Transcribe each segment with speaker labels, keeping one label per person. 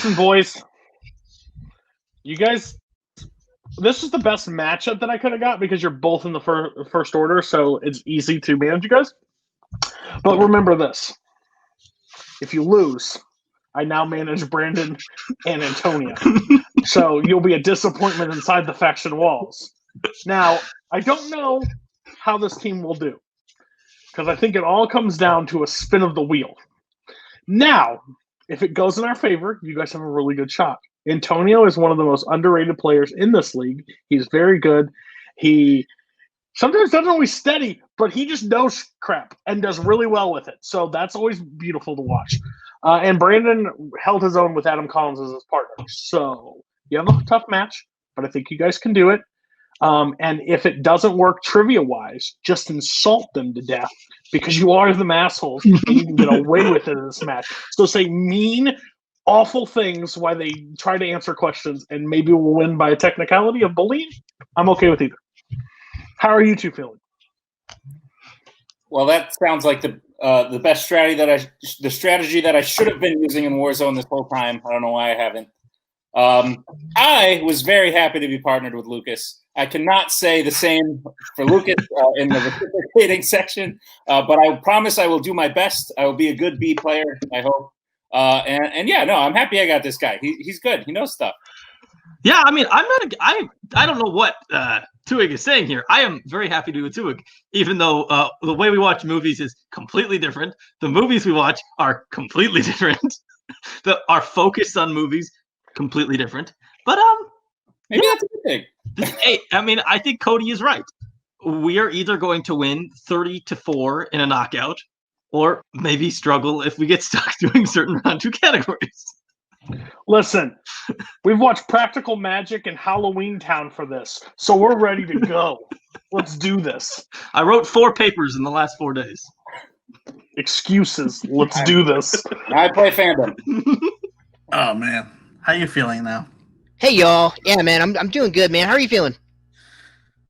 Speaker 1: Listen, boys. You guys, this is the best matchup that I could have got because you're both in the first order, so it's easy to manage you guys. But remember this. If you lose, I now manage Brandon and Antonio. So you'll be a disappointment inside the faction walls. Now, I don't know how this team will do because I think it all comes down to a spin of the wheel. Now, if it goes in our favor, you guys have a really good shot. Antonio is one of the most underrated players in this league. He's very good. He sometimes doesn't always steady, but he just knows crap and does really well with it. So that's always beautiful to watch. And Brandon held his own with Adam Collins as his partner. So you have a tough match, but I think you guys can do it. And if it doesn't work trivia-wise, just insult them to death because you are the Massholes and you can get away with it in this match. So say mean, awful things while they try to answer questions, and maybe we'll win by a technicality of bullying. I'm okay with either. How are you two feeling?
Speaker 2: Well, that sounds like the best strategy that I should have been using in Warzone this whole time. I don't know why I haven't. I was very happy to be partnered with Lucas. I cannot say the same for Lucas in the reciprocating section, but I promise I will do my best. I will be a good B player, I hope. And yeah, no, I'm happy I got this guy. He's good. He knows stuff.
Speaker 3: Yeah, I mean, I don't know what TWOHIG is saying here. I am very happy to be with TWOHIG, even though the way we watch movies is completely different. The movies we watch are completely different. Our focus on movies completely different. But
Speaker 2: maybe that's a good thing.
Speaker 3: Hey, I mean, I think Cody is right. We are either going to win 30-4 in a knockout, or maybe struggle if we get stuck doing certain round 2 categories.
Speaker 1: Listen, we've watched Practical Magic and Halloween Town for this, so we're ready to go. Let's do this.
Speaker 3: I wrote 4 papers in the last 4 days.
Speaker 1: Excuses. Let's do this.
Speaker 2: I play Fandom.
Speaker 4: Oh, man. How you feeling now?
Speaker 5: Hey, y'all. Yeah, man, I'm doing good, man. How are you feeling?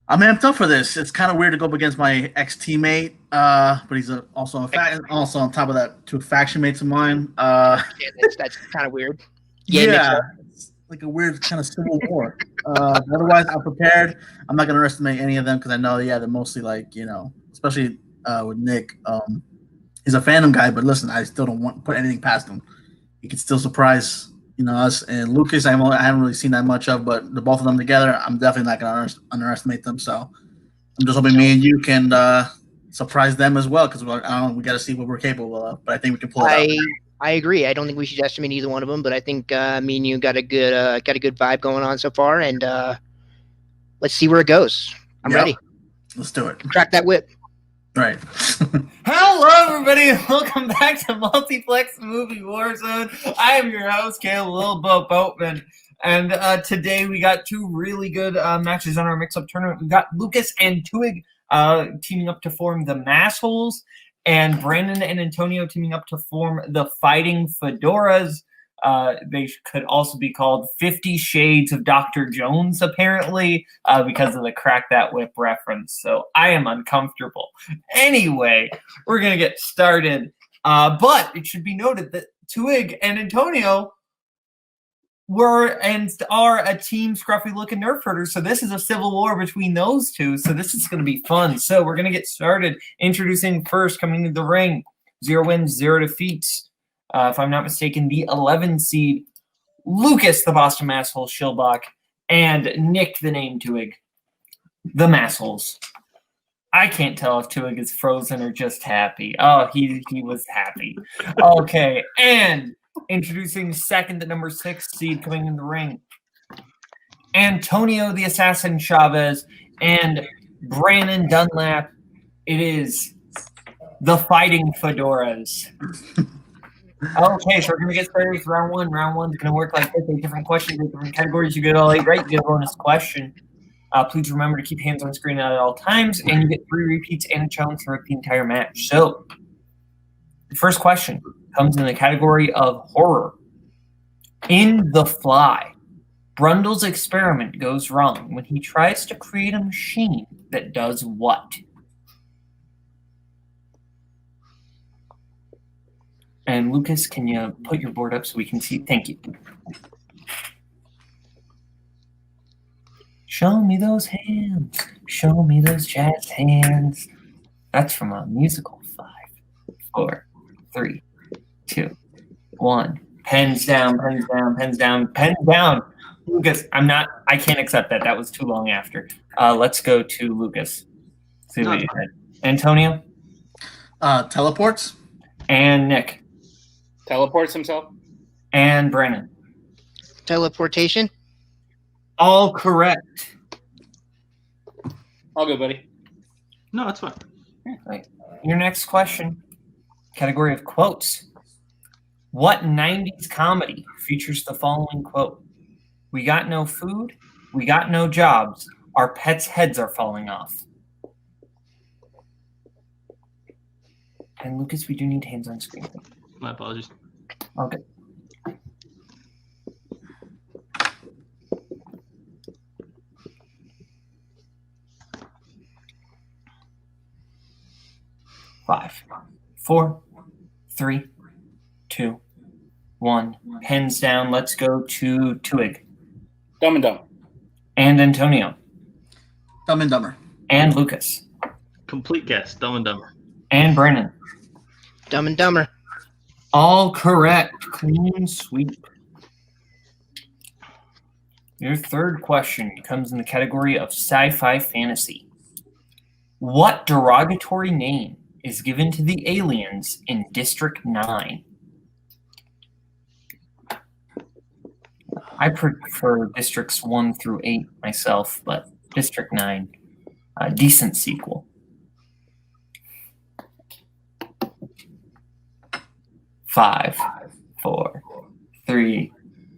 Speaker 4: I'm amped up for this. It's kind of weird to go up against my ex-teammate, but he's also on top of that 2 faction mates of mine.
Speaker 5: That's kind of weird.
Speaker 4: Yeah, it's like a weird kind of civil war. Otherwise, I'm prepared. I'm not going to underestimate any of them because I know, they're mostly like, especially with Nick. He's a Fandom guy, but listen, I still don't want to put anything past him. He could still surprise us. And Lucas, I haven't really seen that much of, but the both of them together, I'm definitely not going to underestimate them. So I'm just hoping me and you can surprise them as well, because we got to see what we're capable of. But I think we can pull it out.
Speaker 5: I agree. I don't think we should estimate either one of them, but I think me and you got a good vibe going on so far, and let's see where it goes. I'm ready.
Speaker 4: Let's do it.
Speaker 5: Crack that whip.
Speaker 4: Right.
Speaker 6: Hello, everybody. Welcome back to Multiplex Movie Warzone. I am your host, Kaleb Boatman. And today we got 2 really good matches on our mix-up tournament. We got Lucas and TWOHIG teaming up to form the Massholes, and Brandon and Antonio teaming up to form the Fighting Fedoras. They could also be called 50 Shades of Dr. Jones, apparently, because of the Crack That Whip reference. So I am uncomfortable. Anyway, we're going to get started. But it should be noted that TWOHIG and Antonio were and are a team scruffy-looking nerf herders. So this is a civil war between those two. So this is going to be fun. So we're going to get started. Introducing first, coming to the ring, 0 wins, 0 defeats. If I'm not mistaken, the 11 seed, Lucas, the Boston Masshole Shilbach, and Nick, the name TWOHIG, the Massholes. I can't tell if TWOHIG is frozen or just happy. Oh, he was happy. Okay, and introducing second, the number 6 seed coming in the ring, Antonio, the Assassin Chavez, and Brandon Dunlap. It is the Fighting Fedoras. Okay, so we're going to get started with round 1. Round 1 is going to work like this. 8 different questions, 8 different categories. You get all 8 right, you get a bonus question. Please remember to keep hands on screen at all times, and you get 3 repeats and a challenge throughout the entire match. So, the first question comes in the category of horror. In The Fly, Brundle's experiment goes wrong when he tries to create a machine that does what? And Lucas, can you put your board up so we can see? Thank you. Show me those hands. Show me those jazz hands. That's from a musical. 5, 4, 3, 2, 1. Pens down, pens down, pens down, pens down. Lucas, I can't accept that. That was too long after. Let's go to Lucas. See what you had. Antonio?
Speaker 4: Teleports.
Speaker 6: And Nick.
Speaker 2: Teleports himself.
Speaker 6: And Brennan.
Speaker 5: Teleportation.
Speaker 6: All correct.
Speaker 2: All good, buddy.
Speaker 3: No, that's fine.
Speaker 6: Right. Your next question, category of quotes. What 90s comedy features the following quote? We got no food, we got no jobs, our pets' heads are falling off. And Lucas, we do need hands on screen.
Speaker 3: My apologies.
Speaker 6: Okay. Five, 4, 3, 2, 1. Pens down. Let's go to Twig.
Speaker 2: Dumb and Dumb.
Speaker 6: And Antonio.
Speaker 4: Dumb and Dumber.
Speaker 6: And Lucas.
Speaker 3: Complete guess. Dumb and Dumber.
Speaker 6: And Brennan.
Speaker 5: Dumb and Dumber.
Speaker 6: All correct. Clean sweep. Your third question comes in the category of sci-fi fantasy. What derogatory name is given to the aliens in District 9? I prefer Districts 1 through 8 myself, but District 9, a decent sequel. 5, 4, 3,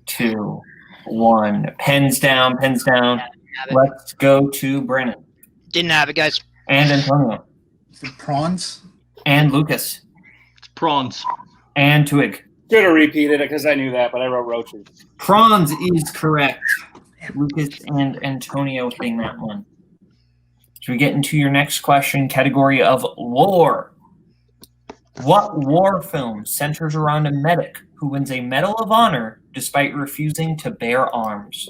Speaker 6: 2, 1. Pens down, pens down. Let's go to Brennan.
Speaker 5: Didn't have it, guys.
Speaker 6: And Antonio.
Speaker 4: Is it prawns?
Speaker 6: And Lucas.
Speaker 3: It's prawns.
Speaker 6: And Twig.
Speaker 2: Should have repeated it because I knew that, but I wrote roaches.
Speaker 6: Prawns is correct. Lucas and Antonio hitting that one. So we get into your next question, category of war. What war film centers around a medic who wins a Medal of Honor despite refusing to bear arms?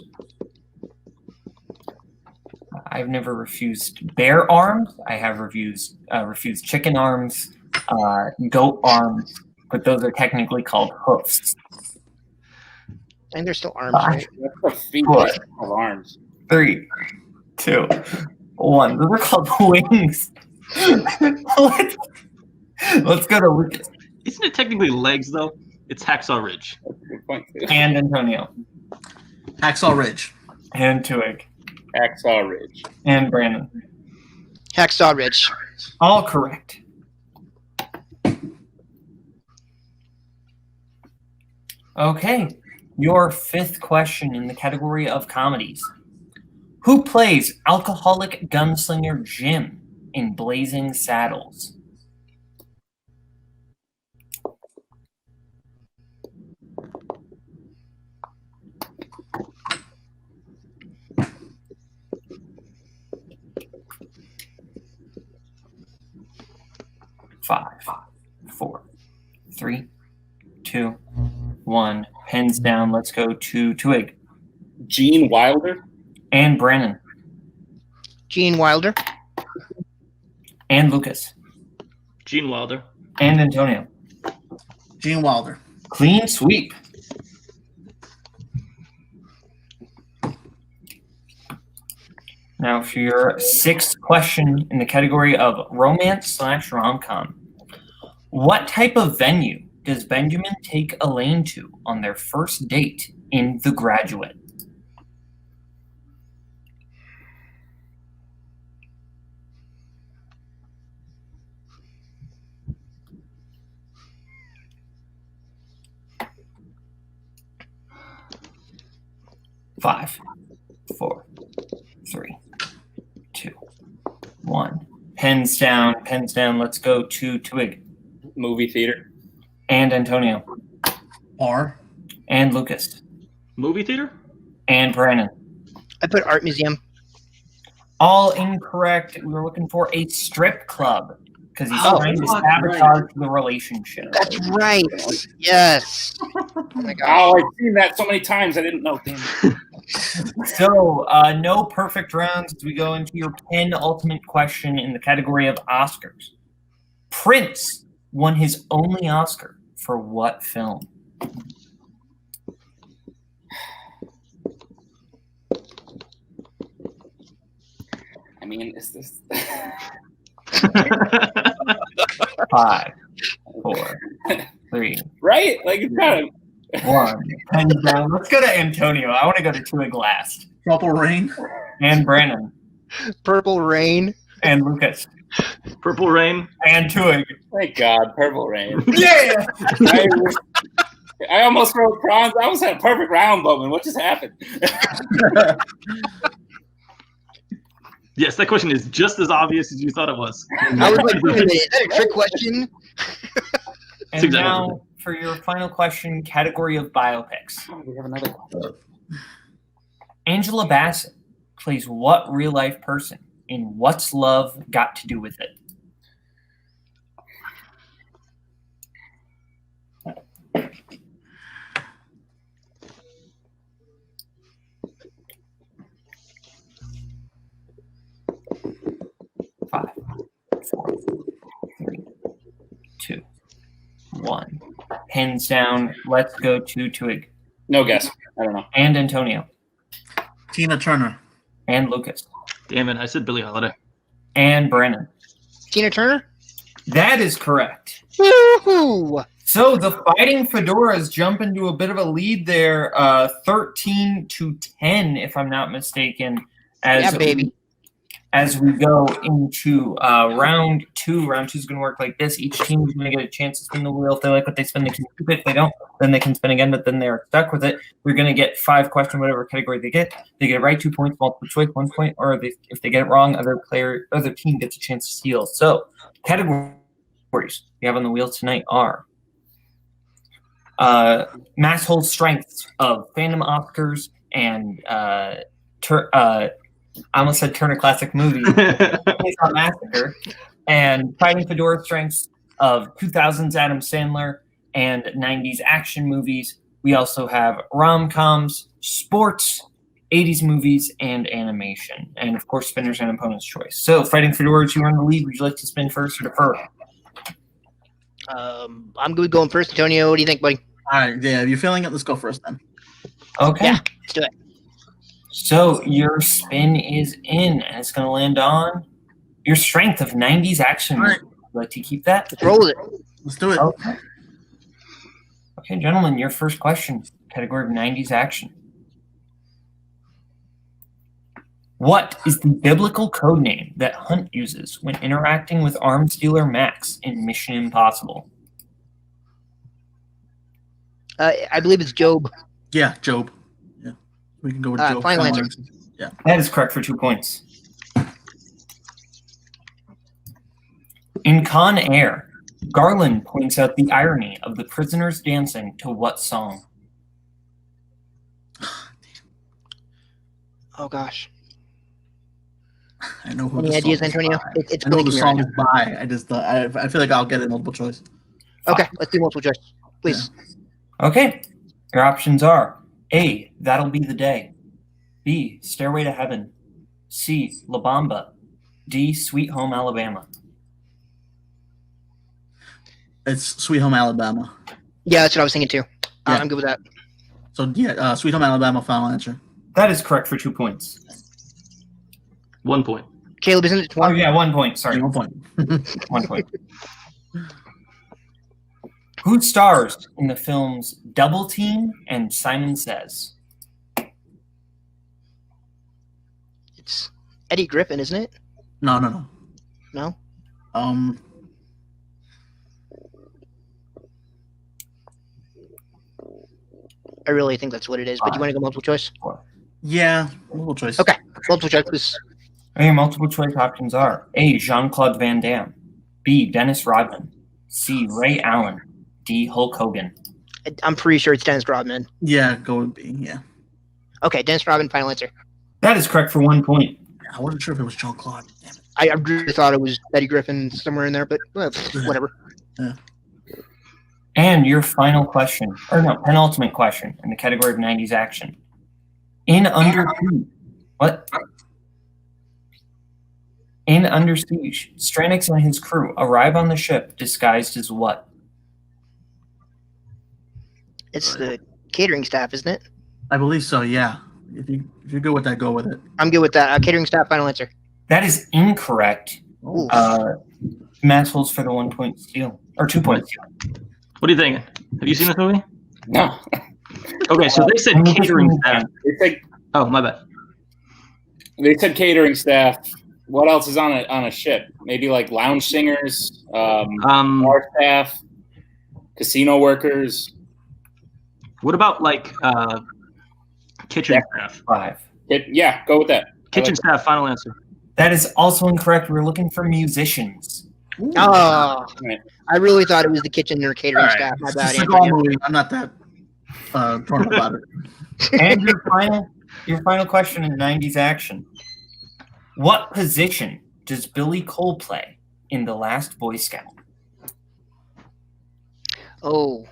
Speaker 6: I've never refused bear arms. I have refused chicken arms, goat arms, but those are technically called hoofs.
Speaker 5: And there's still arms, right?
Speaker 2: That's the feet
Speaker 6: 4,
Speaker 2: of arms.
Speaker 6: 3, 2, 1. Those are called wings. Let's go to Lucas.
Speaker 3: Isn't it technically legs, though? It's Hacksaw Ridge.
Speaker 2: Good point, too.
Speaker 6: And Antonio.
Speaker 4: Hacksaw Ridge.
Speaker 6: And Twig.
Speaker 2: Hacksaw Ridge.
Speaker 6: And Brandon.
Speaker 5: Hacksaw Ridge.
Speaker 6: All correct. Okay. Your fifth question in the category of comedies. Who plays alcoholic gunslinger Jim in Blazing Saddles? Five, 4, 3, 2, 1. Pens down. Let's go to Twig.
Speaker 2: Gene Wilder.
Speaker 6: And Brandon.
Speaker 5: Gene Wilder.
Speaker 6: And Lucas.
Speaker 3: Gene Wilder.
Speaker 6: And Antonio.
Speaker 4: Gene Wilder.
Speaker 6: Clean sweep. Now for your sixth question in the category of romance/rom-com. What type of venue does Benjamin take Elaine to on their first date in The Graduate? Five, 4, 3, 2, 1. Pens down, pens down. Let's go to Twig.
Speaker 2: Movie theater.
Speaker 6: And Antonio.
Speaker 4: Barr.
Speaker 6: And Lucas.
Speaker 3: Movie theater?
Speaker 6: And Brandon.
Speaker 5: I put art museum.
Speaker 6: All incorrect. We were looking for a strip club. because he's
Speaker 3: Oh,
Speaker 6: trying to
Speaker 3: fuck,
Speaker 6: sabotage the relationship.
Speaker 5: That's right. Yes. Oh my gosh.
Speaker 2: Oh, I've seen that so many times. I didn't know. Damn it.
Speaker 6: So, no perfect rounds as we go into your penultimate question in the category of Oscars. Prince won his only Oscar for what film?
Speaker 2: I mean, is this?
Speaker 6: 5, 4, 3,
Speaker 2: Right? Like, it's kind of.
Speaker 6: 1. Pen's down. Let's go to Antonio. I want to go to TWOHIG last.
Speaker 4: Purple Rain.
Speaker 6: And Brandon.
Speaker 5: Purple Rain.
Speaker 6: And Lucas.
Speaker 3: Purple Rain.
Speaker 6: And TWOHIG.
Speaker 2: Thank God, Purple Rain.
Speaker 6: Yeah!
Speaker 2: I almost wrote bronze. I almost had a perfect round, Boatman. What just happened?
Speaker 3: Yes, that question is just as obvious as you thought it was.
Speaker 5: I was like, wait a minute, is that a trick question?
Speaker 6: And now for your final question, category of biopics.
Speaker 2: Oh, we have another one.
Speaker 6: Angela Bassett plays what real-life person in What's Love Got to Do with It? Five, 4, 3, 2, 1. Hands down. Let's go to TWOHIG.
Speaker 2: No guess. I don't know.
Speaker 6: And Antonio.
Speaker 4: Tina Turner.
Speaker 6: And Lucas.
Speaker 3: Damn it, I said Billie Holiday.
Speaker 6: And Brandon.
Speaker 5: Tina Turner?
Speaker 6: That is correct.
Speaker 5: Woohoo!
Speaker 6: So the Fighting Fedoras jump into a bit of a lead there, 13-10, if I'm not mistaken.
Speaker 5: Yeah, baby.
Speaker 6: As we go into round 2. Round 2 is going to work like this. Each team is going to get a chance to spin the wheel. If they like what they spin, they can keep it. If they don't, then they can spin again, but then they're stuck with it. We're going to get 5 questions, whatever category they get. They get it right, 2 points, multiple choice, 1 point, or if they get it wrong, other team gets a chance to steal. So categories we have on the wheel tonight are Massholes strengths of Fandom Oscars and I almost said Turner Classic Movie, Massacre, and Fighting Fedora strengths of 2000s Adam Sandler and 90s action movies. We also have rom-coms, sports, 80s movies, and animation. And, of course, spinners and opponent's choice. So, Fighting Fedoras, you are in the lead. Would you like to spin first or defer?
Speaker 5: I'm good going first. Antonio, what do you think, buddy?
Speaker 4: All right, yeah, if you're feeling it, let's go first then.
Speaker 6: Okay.
Speaker 5: Yeah, let's do it.
Speaker 6: So your spin is in, and it's going to land on your strength of 90s action.
Speaker 4: All right.
Speaker 6: Would you like to keep that?
Speaker 5: Let's roll with it.
Speaker 4: Let's do it.
Speaker 6: Okay. Okay, gentlemen, your first question, category of 90s action. What is the biblical code name that Hunt uses when interacting with arms dealer Max in Mission Impossible?
Speaker 5: I believe it's Job.
Speaker 4: Yeah, Job. Yeah, we can go with Job.
Speaker 5: Final answer.
Speaker 4: Yeah.
Speaker 6: That is correct for 2 points. In Con Air, Garland points out the irony of the prisoners dancing to what song?
Speaker 5: Oh gosh.
Speaker 4: I know who
Speaker 5: Any
Speaker 4: the
Speaker 5: ideas,
Speaker 4: song is
Speaker 5: Antonio?
Speaker 4: by.
Speaker 5: It's
Speaker 4: I know who the
Speaker 5: blinking
Speaker 4: song
Speaker 5: right
Speaker 4: is by. I just I feel like I'll get it multiple choice.
Speaker 5: Okay, let's do multiple choice, please.
Speaker 6: Okay. Your options are A, That'll Be the Day. B, Stairway to Heaven. C, La Bamba. D, Sweet Home Alabama.
Speaker 4: It's Sweet Home Alabama.
Speaker 5: Yeah, that's what I was thinking too.
Speaker 4: Yeah.
Speaker 5: I'm good with that.
Speaker 4: So yeah, Sweet Home Alabama. Final answer.
Speaker 6: That is correct for 2 points.
Speaker 3: 1 point.
Speaker 5: Caleb, isn't it
Speaker 6: Oh,
Speaker 5: 1?
Speaker 6: yeah, 1 point. Sorry.
Speaker 4: 1 point.
Speaker 6: 1 point. Who stars in the films Double Team and Simon Says?
Speaker 5: It's Eddie Griffin, isn't it?
Speaker 4: No.
Speaker 5: No? I really think that's what it is, but you want to go multiple choice?
Speaker 4: Yeah, multiple choice.
Speaker 5: Okay, multiple choice, please.
Speaker 6: Okay, your multiple choice options are A, Jean-Claude Van Damme. B, Dennis Rodman. C, Ray Allen. D, Hulk Hogan.
Speaker 5: I'm pretty sure it's Dennis Rodman.
Speaker 4: Yeah, go with B. Yeah.
Speaker 5: Okay, Dennis Rodman, final answer.
Speaker 6: That is correct for 1 point.
Speaker 4: I wasn't sure if it was Jean-Claude. Damn it.
Speaker 5: I really thought it was Eddie Griffin somewhere in there, but whatever.
Speaker 4: Yeah.
Speaker 6: And your final question, or no, penultimate question in the category of 90s action. In Under Siege, Stranix and his crew arrive on the ship disguised as what?
Speaker 5: It's the catering staff, isn't it?
Speaker 4: I believe so. Yeah. If you're good with that, go with it.
Speaker 5: I'm good with that. Catering staff. Final answer.
Speaker 6: That is incorrect.
Speaker 5: Ooh.
Speaker 6: Massholes for the 1 point steal or 2 point steal.
Speaker 3: What are you thinking? Have you seen this movie?
Speaker 2: No.
Speaker 3: Okay, so they said catering staff. Oh, my bad.
Speaker 2: They said catering staff. What else is on a ship? Maybe like lounge singers, bar staff, casino workers.
Speaker 3: What about like kitchen staff?
Speaker 6: 5.
Speaker 2: Yeah, go with that.
Speaker 3: Kitchen staff. Final answer.
Speaker 6: That is also incorrect. We're looking for musicians.
Speaker 5: Oh,
Speaker 2: Right.
Speaker 5: I really thought it was the kitchen or catering
Speaker 4: All right.
Speaker 5: staff. My
Speaker 4: It's
Speaker 5: bad.
Speaker 4: a cigar movie. I'm not that torn about it.
Speaker 6: And your final question in 90s action. What position does Billy Cole play in The Last Boy Scout?
Speaker 5: Oh,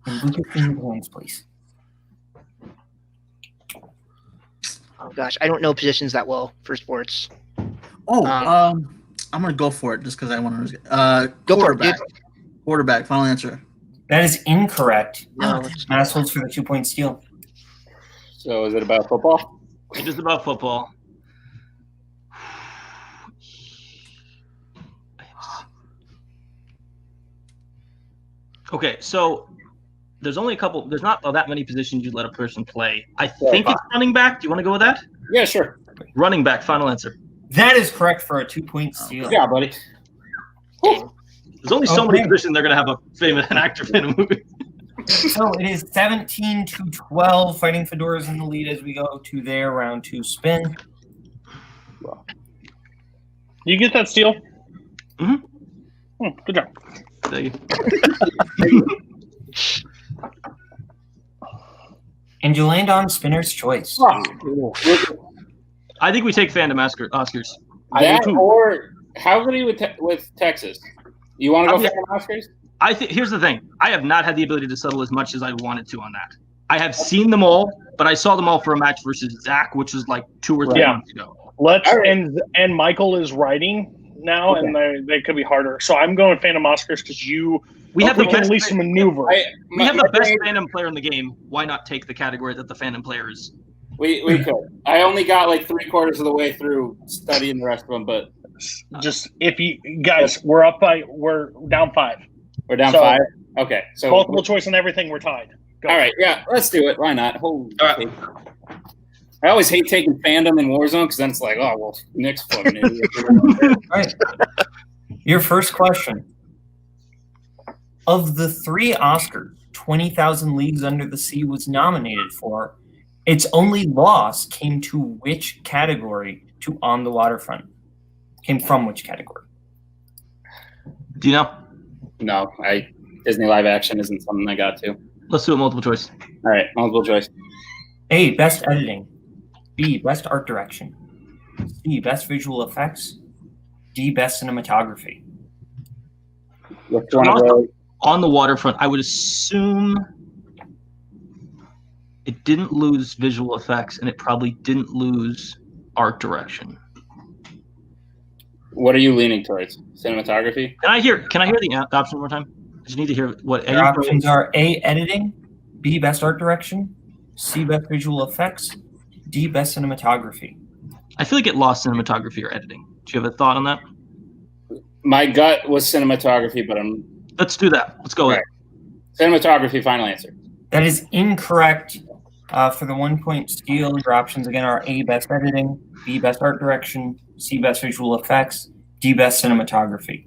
Speaker 6: And Lucas in your hands, please.
Speaker 5: oh gosh, I don't know positions that well for sports.
Speaker 4: Oh, I'm gonna go for it just because I want to.
Speaker 5: Go for it,
Speaker 4: Quarterback. Quarterback. Final answer.
Speaker 6: That is incorrect.
Speaker 5: No,
Speaker 6: Massholes for the 2 point steal.
Speaker 2: So is it about football?
Speaker 3: It is about football. Okay, so there's only a couple. There's not that many positions you let a person play. I think it's running back. Do you want to go with that?
Speaker 2: Yeah, sure.
Speaker 3: Running back. Final answer.
Speaker 6: That is correct for a 2 point steal.
Speaker 2: Yeah, buddy.
Speaker 3: There's only so many
Speaker 6: Okay.
Speaker 3: positions they're gonna have an actor in a movie.
Speaker 6: So it is 17-12. Fighting Fedoras in the lead as we go to their round 2 spin.
Speaker 1: You get that steal?
Speaker 3: Mm-hmm.
Speaker 1: Good job.
Speaker 3: Thank you.
Speaker 6: And you land on Spinner's Choice.
Speaker 3: I think we take Fandom Oscars.
Speaker 2: That or how many with Texas? You want to go Fandom Oscars?
Speaker 3: I think here's the thing. I have not had the ability to settle as much as I wanted to on that. I have seen them all, but I saw them all for a match versus Zach, which was like 2 or 3 months ago.
Speaker 1: And Michael is writing now, and they could be harder. So I'm going Fandom Oscars because we can at least maneuver.
Speaker 3: We have the best Fandom player in the game. Why not take the category that the Fandom player is?
Speaker 2: We could. I only got like 3/4 of the way through studying the rest of them, but
Speaker 1: just if you guys, we're down 5.
Speaker 2: We're down 5. Okay, so
Speaker 1: multiple choice and everything. We're tied. Go.
Speaker 2: All right, yeah, let's do it. Why not? Holy
Speaker 3: right.
Speaker 2: I always hate taking Fandom in Warzone because then it's like, oh well, Nick's fucking idiot.
Speaker 6: All right. Your first question. Of the 3 Oscars 20,000 Leagues Under the Sea was nominated for, its only loss came to which category to On the Waterfront? Came from which category?
Speaker 3: Do you know?
Speaker 2: No, Disney live action isn't something I got to.
Speaker 3: Let's do a multiple choice.
Speaker 2: All right, multiple choice.
Speaker 6: A, Best Editing. B, Best Art Direction. C, Best Visual Effects. D, Best Cinematography.
Speaker 2: Which one of those?
Speaker 3: On the Waterfront, I would assume it didn't lose visual effects, and it probably didn't lose art direction.
Speaker 2: What are you leaning towards? Cinematography?
Speaker 3: Can I hear the option one more time? I just need to hear what
Speaker 6: Your options are A, Editing. B, Best Art Direction. C, Best Visual Effects. D, Best Cinematography.
Speaker 3: I feel like it lost cinematography or editing. Do you have a thought on that?
Speaker 2: My gut was cinematography, but
Speaker 3: Let's do that. Let's go with it.
Speaker 2: Cinematography, final answer.
Speaker 6: That is incorrect. For the 1 point steal, your options again are A, Best Editing. B, Best Art Direction. C, Best Visual Effects. D, Best Cinematography.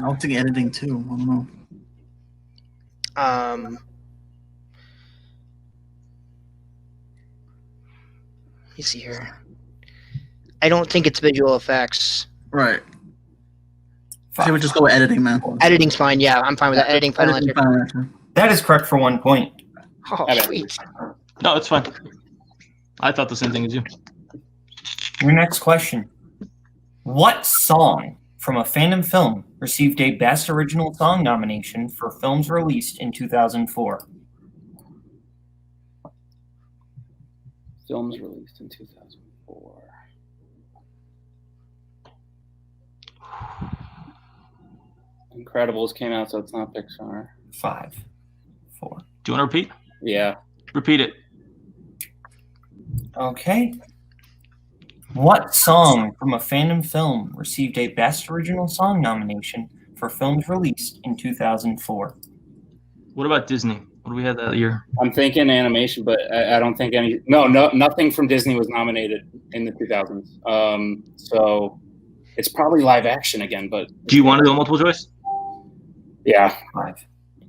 Speaker 4: I'll take editing too. I don't know.
Speaker 5: Let me see here. I don't think it's visual effects.
Speaker 4: Right. I would just go with editing, man.
Speaker 5: Editing's fine. Yeah, I'm fine with that. Editing, final answer.
Speaker 4: Final answer.
Speaker 6: That is correct for 1 point.
Speaker 5: Oh, sweet.
Speaker 3: No, it's fine. I thought the same thing as you.
Speaker 6: Your next question. What song from a Fandom film received a Best Original Song nomination for films released in 2004?
Speaker 2: Films released in 2004. Incredibles came out, so it's not Pixar.
Speaker 6: 5, 4.
Speaker 3: Do you want to repeat?
Speaker 2: Yeah.
Speaker 3: Repeat it.
Speaker 6: Okay. What song from a Fandom film received a Best Original Song nomination for films released in 2004?
Speaker 3: What about Disney? What do we have that year?
Speaker 2: I'm thinking animation, but I don't think any. No, nothing from Disney was nominated in the 2000s. So it's probably live action again. But
Speaker 3: Do you want to do a multiple choice?
Speaker 2: Yeah,
Speaker 6: 5.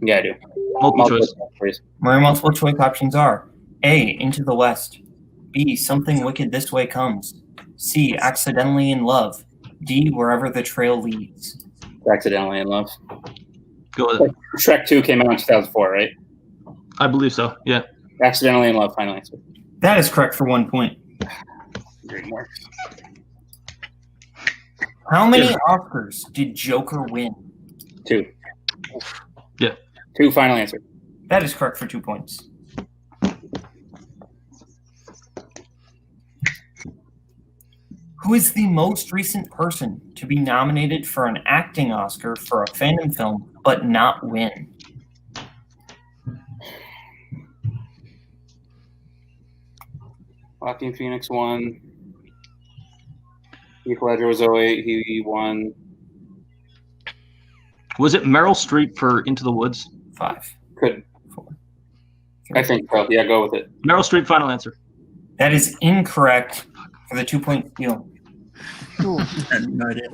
Speaker 2: yeah, I do.
Speaker 3: Multiple choice.
Speaker 6: Your multiple choice options are A, Into the West, B, Something Wicked This Way Comes, C, Accidentally in Love, D, Wherever the Trail Leads.
Speaker 2: Accidentally in Love.
Speaker 3: Go with it.
Speaker 2: Shrek 2 came out in 2004, right?
Speaker 3: I believe so. Yeah.
Speaker 2: Accidentally in Love, final answer.
Speaker 6: That is correct for 1 point.
Speaker 2: Great work.
Speaker 6: How many Oscars did Joker win?
Speaker 2: 2.
Speaker 3: Yeah.
Speaker 2: 2, final answer.
Speaker 6: That is correct for 2 points. Who is the most recent person to be nominated for an acting Oscar for a Fandom film but not win?
Speaker 2: Joaquin Phoenix won. Heath Ledger was 08. He won.
Speaker 3: Was it Meryl Streep for Into the Woods?
Speaker 6: 5,
Speaker 2: Could
Speaker 6: 4.
Speaker 2: I think so? Yeah, go with it.
Speaker 3: Meryl Streep, final answer.
Speaker 6: That is incorrect for the 2 point steal.
Speaker 4: I had no idea.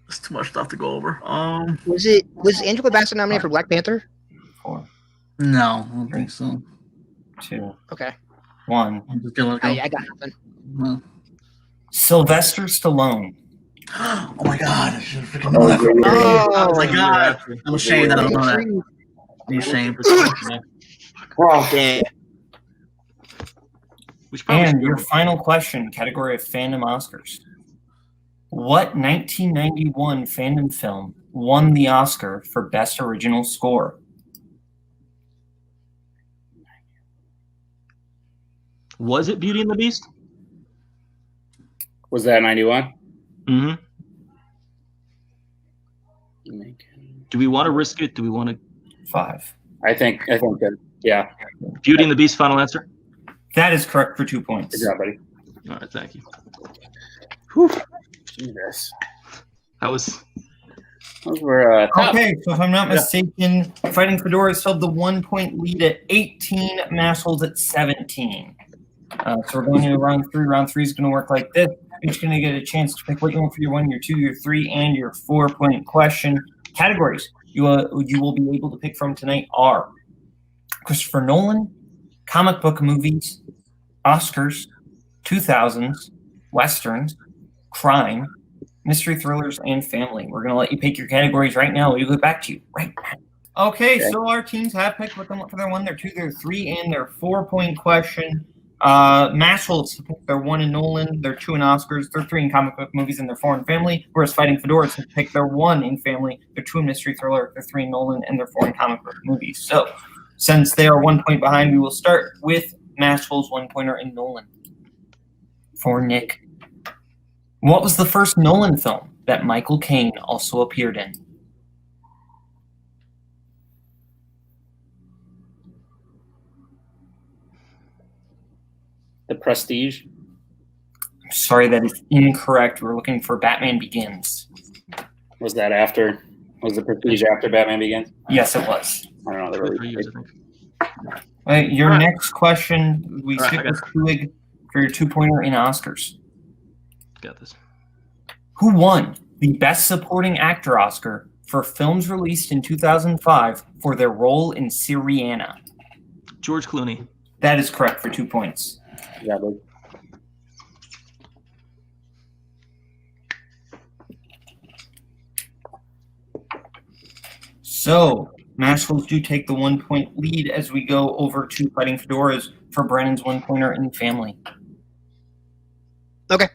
Speaker 4: It's too much stuff to go over.
Speaker 5: Was Angela Bassett nominated for Black Panther?
Speaker 6: 4,
Speaker 4: No, I don't think so.
Speaker 6: 2,
Speaker 5: Okay.
Speaker 6: 1.
Speaker 4: I'm just gonna let it
Speaker 5: I got nothing.
Speaker 4: go.
Speaker 6: Sylvester Stallone.
Speaker 4: Oh my god! I should freaking know that. Oh my god! I'm ashamed that I don't know that. I'm ashamed.
Speaker 2: Wow.
Speaker 5: Damn.
Speaker 3: We should probably
Speaker 6: And your final question, category of Fandom Oscars. What 1991 Fandom film won the Oscar for Best Original Score?
Speaker 3: Was it Beauty and the Beast?
Speaker 2: Was that 91?
Speaker 3: Mm-hmm. Do we want to risk it? Do we want to?
Speaker 6: 5.
Speaker 2: I think that, yeah.
Speaker 3: Beauty and the Beast, final answer?
Speaker 6: That is correct for 2 points.
Speaker 2: Good job, buddy.
Speaker 3: All right, thank you.
Speaker 2: Jesus.
Speaker 3: Those
Speaker 2: were tough.
Speaker 6: Okay, so if I'm not mistaken, Fighting Fedoras held the 1 point lead at 18, Massholes at 17. So we're going to round 3. Round 3 is going to work like this. You're just going to get a chance to pick what you want for your 1, your 2, your 3, and your 4 point question. Categories you will be able to pick from tonight are Christopher Nolan, comic book movies, Oscars, 2000s, Westerns, crime, mystery thrillers, and family. We're going to let you pick your categories right now. We'll get back to you right now. Okay, so our teams have picked what they want for their 1, their 2, their 3, and their 4 point question. Massholes picked their 1 in Nolan, their 2 in Oscars, their 3 in comic book movies, and their 4 in family. Whereas Fighting Fedoras have picked their 1 in family, their 2 in mystery thriller, their 3 in Nolan, and their 4 in comic book movies. So, since they are 1 point behind, we will start with Massholes' 1-pointer in Nolan. For Nick, what was the first Nolan film that Michael Caine also appeared in?
Speaker 2: The Prestige.
Speaker 6: I'm sorry, that is incorrect. We're looking for Batman Begins.
Speaker 2: Was that after? Was the Prestige after Batman Begins?
Speaker 6: Yes, it was.
Speaker 2: I don't know.
Speaker 3: For
Speaker 2: Really
Speaker 3: years, I think.
Speaker 6: All right, your
Speaker 3: All right.
Speaker 6: next question, we
Speaker 3: All right,
Speaker 6: stick
Speaker 3: I got
Speaker 6: with Twig for your 2-pointer in Oscars.
Speaker 3: Got this.
Speaker 6: Who won the Best Supporting Actor Oscar for films released in 2005 for their role in Syriana?
Speaker 3: George Clooney.
Speaker 6: That is correct for 2 points.
Speaker 2: Yeah, but
Speaker 6: So, Massholes do take the 1-point lead as we go over to Fighting Fedoras for Brennan's 1-pointer in family.
Speaker 5: Okay.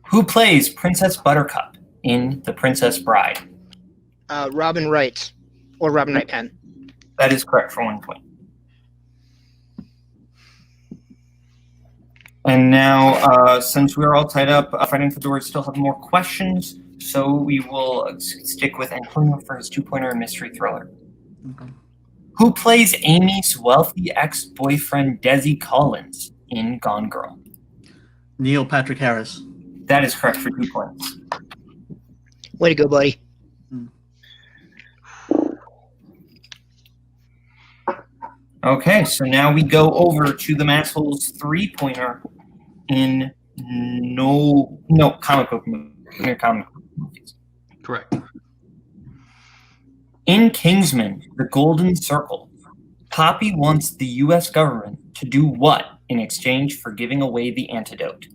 Speaker 6: Who plays Princess Buttercup in The Princess Bride?
Speaker 5: Robin Wright or Robin Wright Penn.
Speaker 6: That is correct for 1 point. And now, since we're all tied up, Fighting Fedoras still have more questions, so we will stick with Antonio for his 2-pointer and mystery thriller.
Speaker 4: Okay.
Speaker 6: Who plays Amy's wealthy ex-boyfriend Desi Collins in Gone Girl?
Speaker 4: Neil Patrick Harris.
Speaker 6: That is correct for 2 points.
Speaker 5: Way to go, buddy.
Speaker 6: Okay, so now we go over to the Massholes 3-pointer in comic book movies.
Speaker 3: Correct.
Speaker 6: In Kingsman, The Golden Circle, Poppy wants the U.S. government to do what in exchange for giving away the antidote?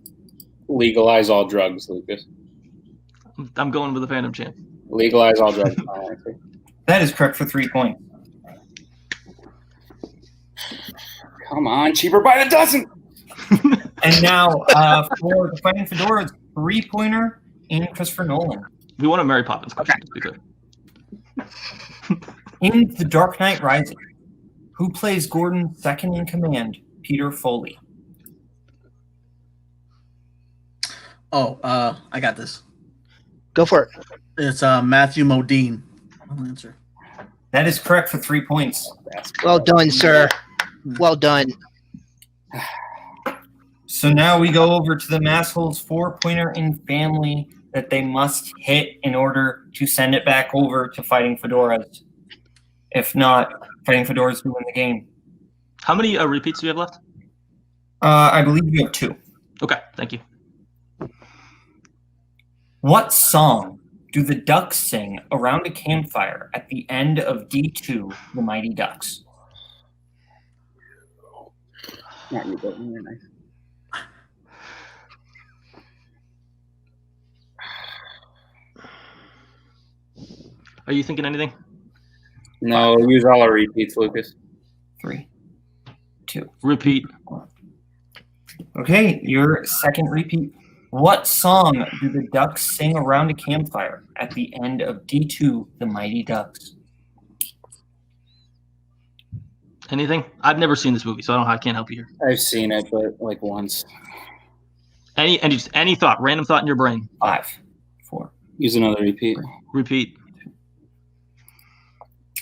Speaker 2: Legalize all drugs, Lucas.
Speaker 3: I'm going with the Fandom champ.
Speaker 2: Legalize all drugs.
Speaker 6: That is correct for 3 points.
Speaker 2: Come on, cheaper by the dozen.
Speaker 6: And now for the Fighting Fedoras 3-pointer in Christopher Nolan.
Speaker 3: We want a Mary Poppins question.
Speaker 2: Okay.
Speaker 6: In The Dark Knight Rises, who plays Gordon's second in command, Peter Foley?
Speaker 4: Oh, I got this.
Speaker 5: Go for it.
Speaker 4: It's Matthew Modine. I'll answer.
Speaker 6: That is correct for 3 points.
Speaker 5: Well done, sir. Well done.
Speaker 6: So now we go over to the Massholes 4-pointer in family that they must hit in order to send it back over to Fighting Fedoras. If not, Fighting Fedoras will win the game.
Speaker 3: How many repeats do we have left?
Speaker 6: I believe you have 2.
Speaker 3: Okay, thank you.
Speaker 6: What song do the Ducks sing around a campfire at the end of D2, The Mighty Ducks?
Speaker 2: Not you, but you're nice.
Speaker 3: Are you thinking anything?
Speaker 2: No, use all our repeats, Lucas.
Speaker 6: 3, 2.
Speaker 3: Repeat.
Speaker 6: Okay, your second repeat. What song do the Ducks sing around a campfire at the end of D2, The Mighty Ducks?
Speaker 3: Anything? I've never seen this movie, so I can't help you here.
Speaker 2: I've seen it, but like once.
Speaker 3: Any thought, random thought in your brain.
Speaker 6: 5, 4.
Speaker 2: Use another repeat.
Speaker 3: Repeat.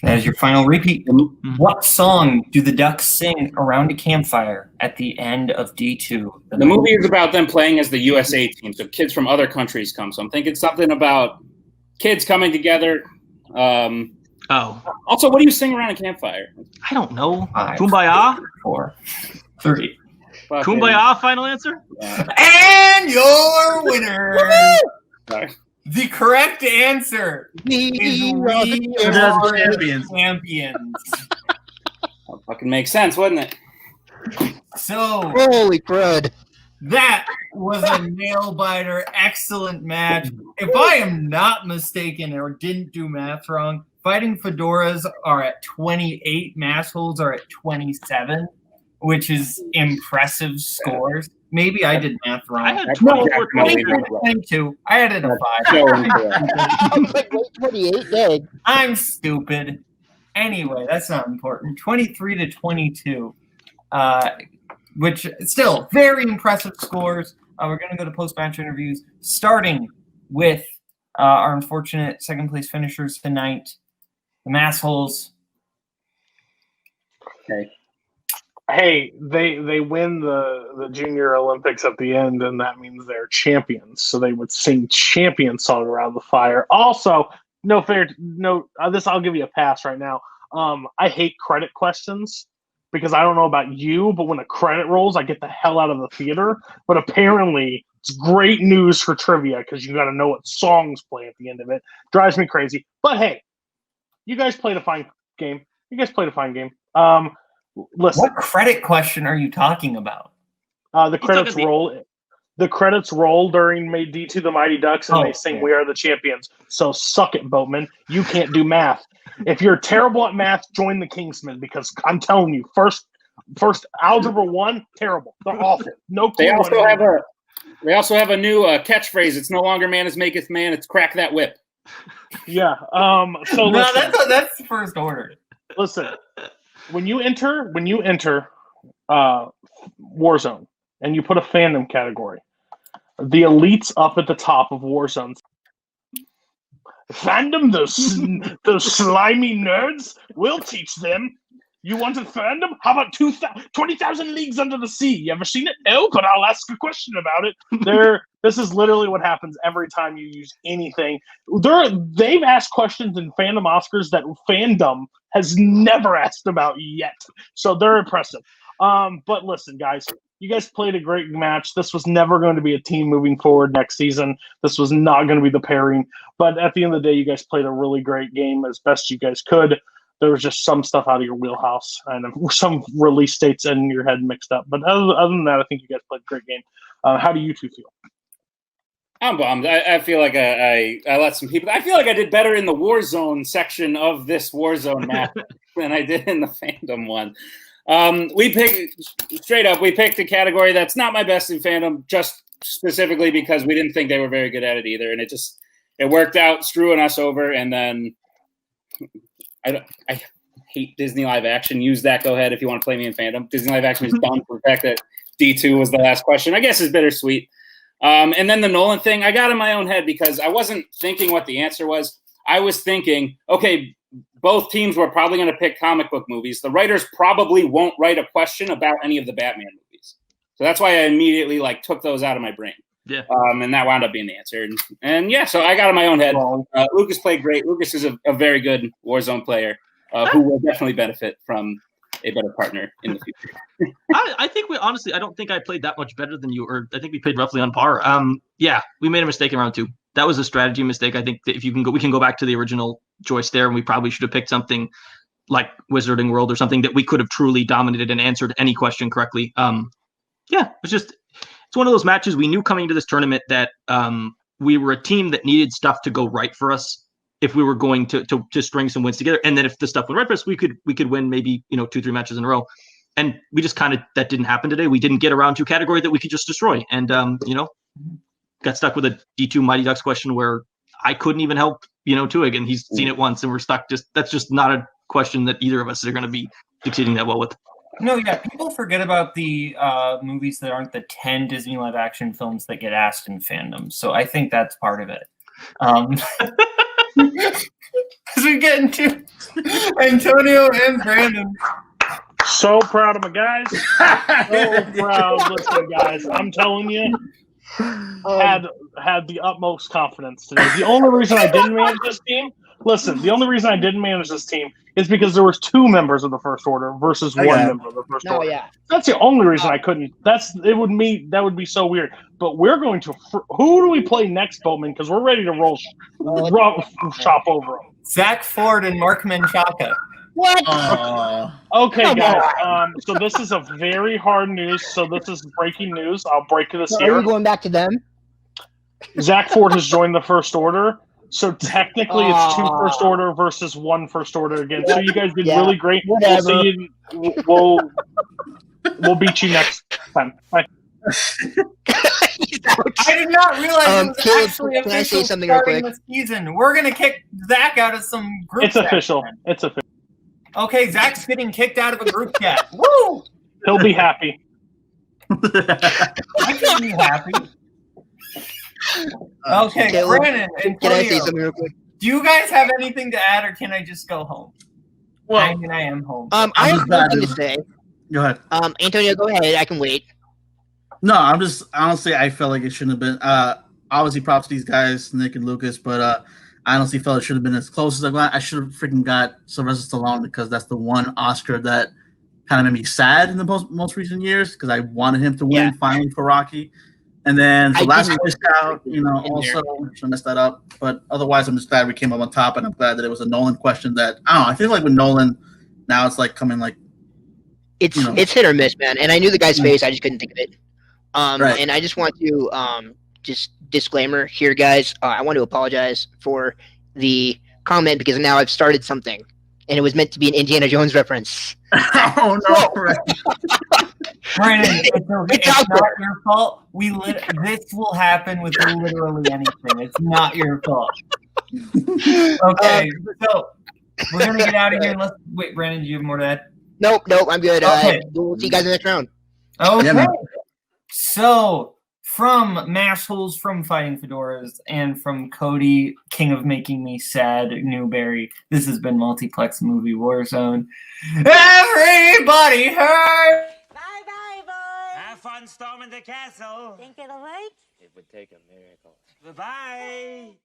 Speaker 6: That is your final repeat.
Speaker 3: Mm-hmm.
Speaker 6: What song do the Ducks sing around a campfire at the end of D2?
Speaker 2: The movie is about them playing as the USA team, so kids from other countries come. So I'm thinking something about kids coming together. Also, what do you sing around a campfire?
Speaker 3: I don't know.
Speaker 6: 5,
Speaker 3: Kumbaya?
Speaker 6: 4, 3.
Speaker 3: Kumbaya, final answer?
Speaker 6: And your winner!
Speaker 2: Sorry.
Speaker 6: The correct answer is we are
Speaker 4: champions.
Speaker 6: champions.
Speaker 2: That fucking makes sense, wouldn't it?
Speaker 6: So
Speaker 5: Holy crud.
Speaker 6: that was a nail biter. Excellent match. If I am not mistaken or didn't do math wrong, Fighting Fedoras are at 28, Massholes are at 27, which is impressive scores. Maybe I did math wrong.
Speaker 3: I had
Speaker 6: No,
Speaker 3: 24.
Speaker 6: 22. I added a 5.
Speaker 5: I was like, wait, 28, dang.
Speaker 6: I'm stupid. Anyway, that's not important. 23 to 22, which still very impressive scores. We're going to go to post-match interviews, starting with our unfortunate second-place finishers tonight, the Massholes.
Speaker 2: Okay.
Speaker 1: Hey, they win the Junior Olympics at the end, and that means they're champions. So they would sing champion song around the fire. Also, this I'll give you a pass right now. I hate credit questions because I don't know about you, but when a credit rolls, I get the hell out of the theater. But apparently, it's great news for trivia because you got to know what songs play at the end of it. Drives me crazy. But hey, you guys played a fine game. Listen.
Speaker 6: What credit question are you talking about?
Speaker 1: The credits roll. the credits roll during D2 the Mighty Ducks, and they sing "We Are the Champions." So suck it, Boatman. You can't do math. If you're terrible at math, join the Kingsmen, because I'm telling you, first Algebra 1, terrible. They're awful. No clue.
Speaker 2: They also have a new catchphrase. It's no longer man as maketh man. It's crack that whip.
Speaker 1: Yeah. So
Speaker 6: no, that's the first order.
Speaker 1: Listen, when you enter Warzone and you put a fandom category, the elites up at the top of Warzone. Fandom, those slimy nerds, we'll teach them. You want a fandom? How about 20,000 Leagues Under the Sea? You ever seen it? No, but I'll ask a question about it. This is literally what happens every time you use anything. They've asked questions in Fandom Oscars that Fandom has never asked about yet. So they're impressive. But listen, guys, you guys played a great match. This was never going to be a team moving forward next season. This was not going to be the pairing. But at the end of the day, you guys played a really great game as best you guys could. There was just some stuff out of your wheelhouse and some release dates in your head mixed up. But other than that, I think you guys played a great game. How do you two feel?
Speaker 2: I'm bummed. I feel like I let some people. I feel like I did better in the Warzone section of this Warzone map than I did in the Fandom one. We picked a category that's not my best in Fandom, just specifically because we didn't think they were very good at it either, and it worked out screwing us over. And then I hate Disney live action. Use that. Go ahead if you want to play me in Fandom. Disney live action is done for the fact that D2 was the last question. I guess is bittersweet. And then the Nolan thing, I got in my own head because I wasn't thinking what the answer was. I was thinking, okay, both teams were probably going to pick comic book movies. The writers probably won't write a question about any of the Batman movies. So that's why I immediately took those out of my brain.
Speaker 3: Yeah.
Speaker 2: And that wound up being the answer. And yeah, so I got in my own head. Lucas played great. Lucas is a very good Warzone player who will definitely benefit from a better partner in the future.
Speaker 3: I think I don't think I played that much better than you, or I think we played roughly on par. Yeah, we made a mistake in round 2. That was a strategy mistake. I think that if we can go back to the original choice there, and we probably should have picked something like Wizarding World or something that we could have truly dominated and answered any question correctly. Yeah, it's one of those matches we knew coming to this tournament that we were a team that needed stuff to go right for us if we were going to string some wins together. And then if the stuff went right for us, we could win maybe 2-3 matches in a row. And we just that didn't happen today. We didn't get a round 2 category that we could just destroy. And got stuck with a D2 Mighty Ducks question where I couldn't even help TWOHIG, and he's seen it once, and we're stuck. That's just not a question that either of us are going to be succeeding that well with.
Speaker 6: No, yeah, people forget about the movies that aren't the 10 Disney live action films that get asked in Fandom. So I think that's part of it. As we get into Antonio and Brandon.
Speaker 1: So proud of my guys. So proud. Listen, guys, I'm telling you, had the utmost confidence today. The only reason I didn't manage this team, is because there was 2 members of the first order versus 1 member of the first order.
Speaker 5: Yeah.
Speaker 1: That's the only reason I couldn't. That would be so weird. But we're going to. Who do we play next, Boatman? Because we're ready to chop over them.
Speaker 6: Zach Ford and Mark Menchaca.
Speaker 5: What?
Speaker 1: Okay, guys. So this is a very hard news. So this is breaking news. I'll break this here.
Speaker 5: Are we going back to them?
Speaker 1: Zach Ford has joined the first order. So technically, it's 2 first order versus 1 first order again. So you guys did really great.
Speaker 5: Whatever.
Speaker 1: We'll beat you next time. Bye.
Speaker 6: I did not realize it was actually
Speaker 5: can I say
Speaker 6: official
Speaker 5: something real
Speaker 6: starting
Speaker 5: quick?
Speaker 6: the season. We're gonna kick Zach out of some group.
Speaker 1: It's official. It's official.
Speaker 6: Okay, Zach's getting kicked out of a group chat. Woo!
Speaker 1: He'll be happy.
Speaker 6: I can be happy. Okay, Brandon and
Speaker 5: Can I say
Speaker 6: Claudio,
Speaker 5: something real quick?
Speaker 6: do you guys have anything to add, or can I just go home?
Speaker 1: Well,
Speaker 6: I mean, I am home.
Speaker 5: I have nothing to say.
Speaker 4: Go ahead.
Speaker 5: Antonio, go ahead. I can wait.
Speaker 4: No, I'm just honestly, I felt like it shouldn't have been. Obviously, props to these guys, Nick and Lucas, but I honestly felt it should have been as close as I got. I should have freaking got Sylvester Stallone because that's the one Oscar that kind of made me sad in the most recent years because I wanted him to win finally for Rocky. And then the last Boy Scout, also messed that up. But otherwise, I'm just glad we came up on top, and I'm glad that it was a Nolan question that I don't know. I feel like with Nolan, now it's like coming like
Speaker 5: it's hit or miss, man. And I knew the guy's face, I just couldn't think of it.
Speaker 4: Right.
Speaker 5: And I just want to just disclaimer here, guys. I want to apologize for the comment because now I've started something, and it was meant to be an Indiana Jones reference.
Speaker 4: Oh no! Right.
Speaker 6: Brandon, it's okay.
Speaker 5: It's
Speaker 6: It's
Speaker 5: out
Speaker 6: not
Speaker 5: there.
Speaker 6: your fault. This will happen with literally anything. It's not your fault. Okay, so we're gonna get out of here. Unless wait, Brandon, do you have more to add?
Speaker 5: Nope, I'm good.
Speaker 6: Okay.
Speaker 5: We'll see you guys in the next round.
Speaker 6: Okay.
Speaker 4: Yeah, man.
Speaker 6: So from Massholes, from Fighting Fedoras, and from Cody, King of Making Me Sad, Newberry, this has been Multiplex Movie Warzone. Everybody heard!
Speaker 7: Bye-bye, boys.
Speaker 8: Have fun storming the castle.
Speaker 7: Think it'll work?
Speaker 8: It would take a miracle. Bye-bye.